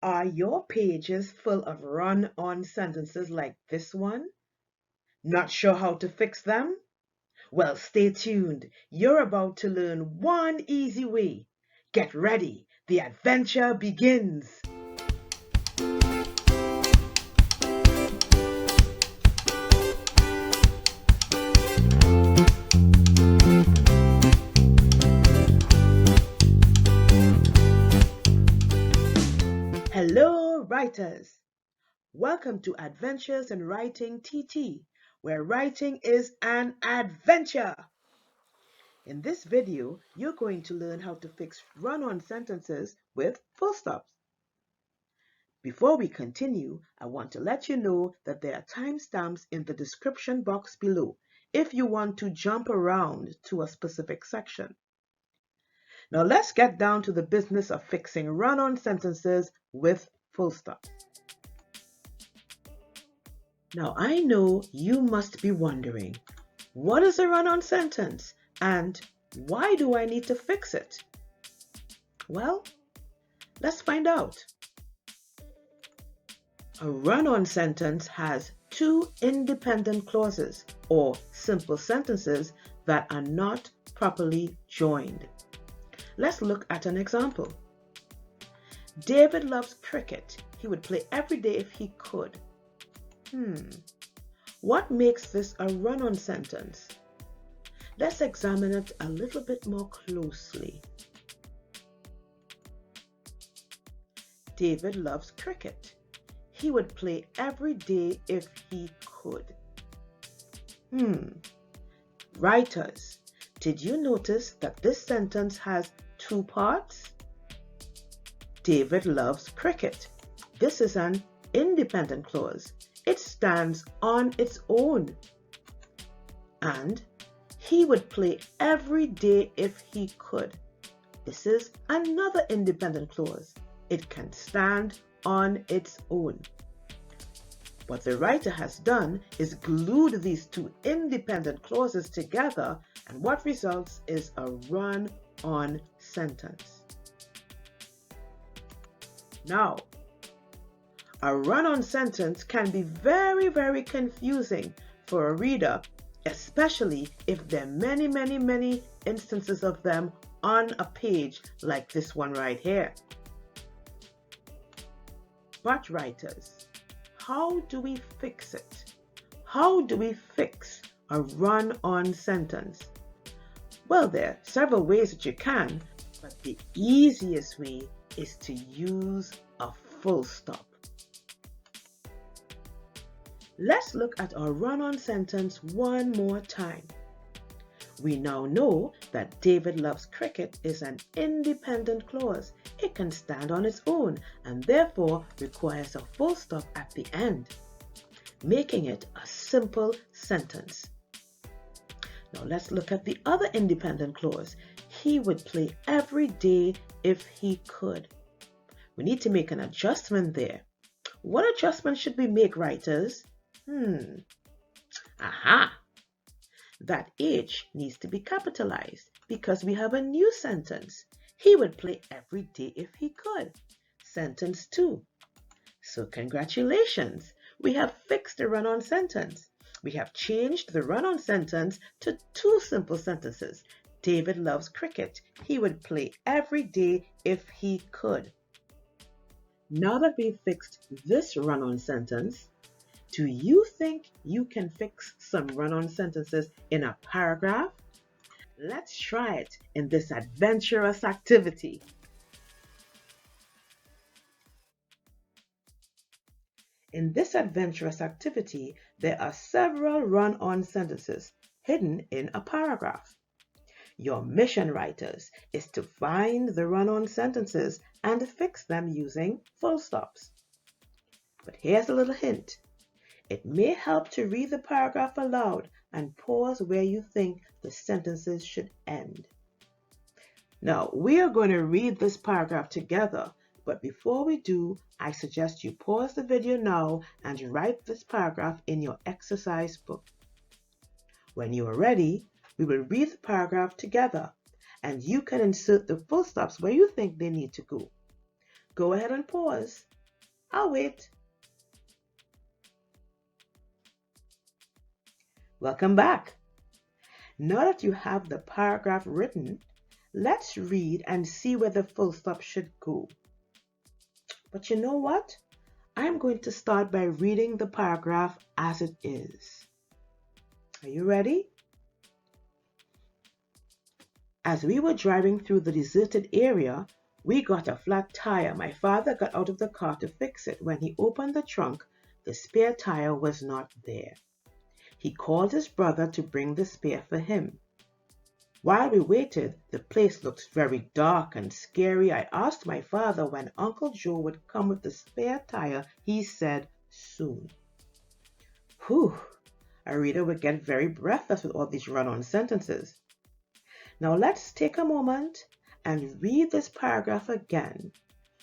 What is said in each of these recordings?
Are your pages full of run-on sentences like this one? Not sure how to fix them? Well, stay tuned. You're about to learn one easy way. Get ready. The adventure begins. Hello, writers. Welcome to Adventures in Writing TT, where writing is an adventure. In this video, you're going to learn how to fix run-on sentences with full stops. Before we continue, I want to let you know that there are timestamps in the description box below if you want to jump around to a specific section. Now let's get down to the business of fixing run-on sentences with full stops. Now I know you must be wondering, what is a run-on sentence and why do I need to fix it? Well, let's find out. A run-on sentence has two independent clauses or simple sentences that are not properly joined. Let's look at an example. David loves cricket. He would play every day if he could. What makes this a run-on sentence? Let's examine it a little bit more closely. David loves cricket. He would play every day if he could. Writers, did you notice that this sentence has two parts? David loves cricket. This is an independent clause. It stands on its own. And he would play every day if he could. This is another independent clause. It can stand on its own. What the writer has done is glued these two independent clauses together, and what results is a run-on sentence. Now, a run-on sentence can be very, very confusing for a reader, especially if there are many instances of them on a page like this one right here. But writers, how do we fix it? How do we fix a run-on sentence? Well, there are several ways that you can, but the easiest way is to use a full stop. Let's look at our run-on sentence one more time. We now know that David loves cricket is an independent clause. It can stand on its own and therefore requires a full stop at the end, making it a simple sentence. Now let's look at the other independent clause. He would play every day if he could. We need to make an adjustment there. What adjustment should we make, writers? That H needs to be capitalized because we have a new sentence. He would play every day if he could. Sentence 2. So congratulations, we have fixed the run-on sentence. We have changed the run-on sentence to two simple sentences. David loves cricket. He would play every day if he could. Now that we've fixed this run-on sentence, do you think you can fix some run-on sentences in a paragraph? Let's try it in this adventurous activity. In this adventurous activity, there are several run-on sentences hidden in a paragraph. Your mission, writers, is to find the run-on sentences and fix them using full stops. But here's a little hint. It may help to read the paragraph aloud and pause where you think the sentences should end. Now, we are going to read this paragraph together, but before we do, I suggest you pause the video now and write this paragraph in your exercise book. When you are ready, we will read the paragraph together, and you can insert the full stops where you think they need to go. Go ahead and pause. I'll wait. Welcome back. Now that you have the paragraph written, let's read and see where the full stop should go. But you know what? I'm going to start by reading the paragraph as it is. Are you ready? As we were driving through the deserted area, we got a flat tire. My father got out of the car to fix it. When he opened the trunk, the spare tire was not there. He called his brother to bring the spare for him. While we waited, the place looked very dark and scary. I asked my father when Uncle Joe would come with the spare tire. He said, soon. Whew, a reader would get very breathless with all these run-on sentences. Now let's take a moment and read this paragraph again,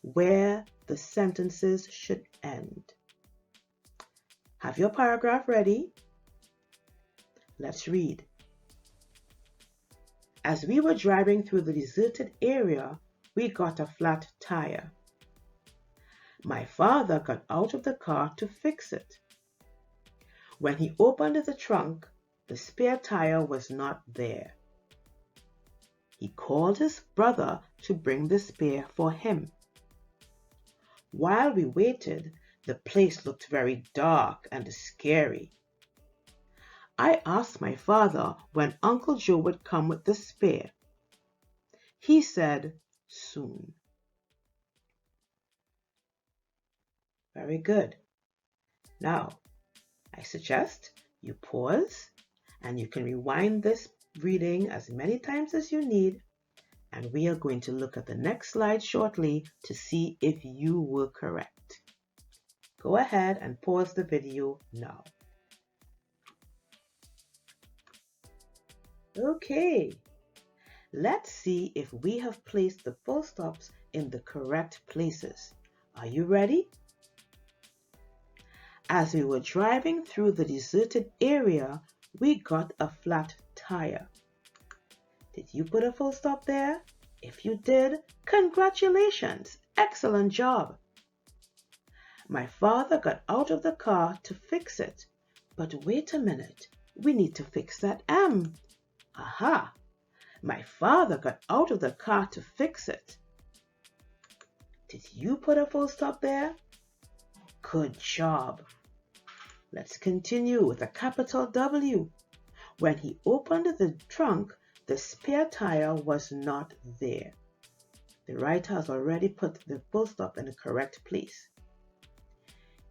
where the sentences should end. Have your paragraph ready? Let's read. As we were driving through the deserted area, we got a flat tire. My father got out of the car to fix it. When he opened the trunk, the spare tire was not there. He called his brother to bring the spare for him. While we waited, the place looked very dark and scary. I asked my father when Uncle Joe would come with the spare. He said, soon. Very good. Now, I suggest you pause and you can rewind this reading as many times as you need, and we are going to look at the next slide shortly to see if you were correct. Go ahead and pause the video now. Okay, let's see if we have placed the full stops in the correct places. Are you ready? As we were driving through the deserted area, we got a flat tire. Did you put a full stop there? If you did, congratulations! Excellent job! My father got out of the car to fix it. But wait a minute, we need to fix that M. Aha! My father got out of the car to fix it. Did you put a full stop there? Good job! Let's continue with a capital W. When he opened the trunk, the spare tire was not there. The writer has already put the full stop in the correct place.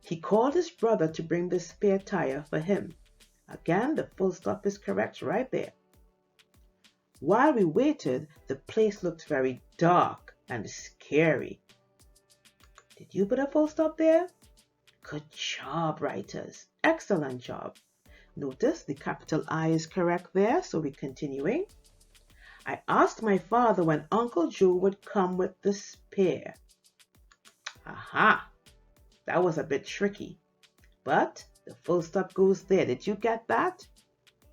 He called his brother to bring the spare tire for him. Again, the full stop is correct right there. While we waited, the place looked very dark and scary. Did you put a full stop there? Good job, writers. Excellent job. Notice the capital I is correct there, so we're continuing. I asked my father when Uncle Joe would come with the spare. Aha! That was a bit tricky, but the full stop goes there. Did you get that?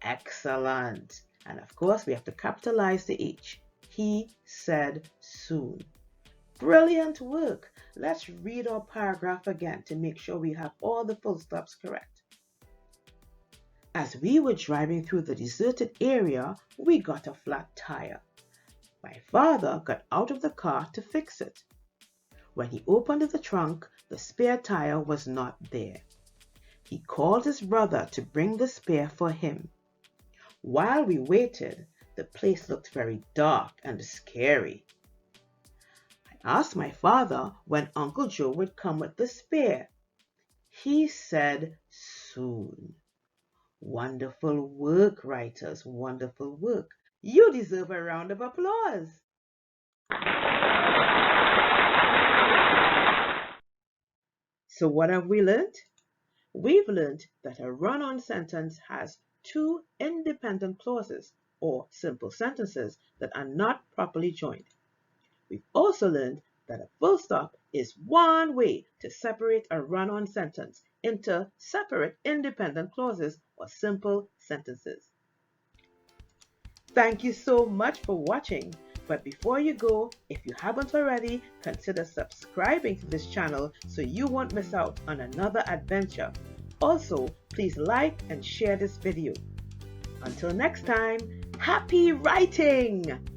Excellent. And of course, we have to capitalize the H. He said soon. Brilliant work. Let's read our paragraph again to make sure we have all the full stops correct. As we were driving through the deserted area, we got a flat tire. My father got out of the car to fix it. When he opened the trunk, the spare tire was not there. He called his brother to bring the spare for him. While we waited, the place looked very dark and scary. I asked my father when Uncle Joe would come with the spare. He said soon. Wonderful work, writers, wonderful work. You deserve a round of applause. So what have we learned? We've learned that a run-on sentence has two independent clauses or simple sentences that are not properly joined. We've also learned that a full stop is one way to separate a run-on sentence into separate independent clauses or simple sentences. Thank you so much for watching. But before you go, if you haven't already, consider subscribing to this channel so you won't miss out on another adventure. Also, please like and share this video. Until next time, happy writing!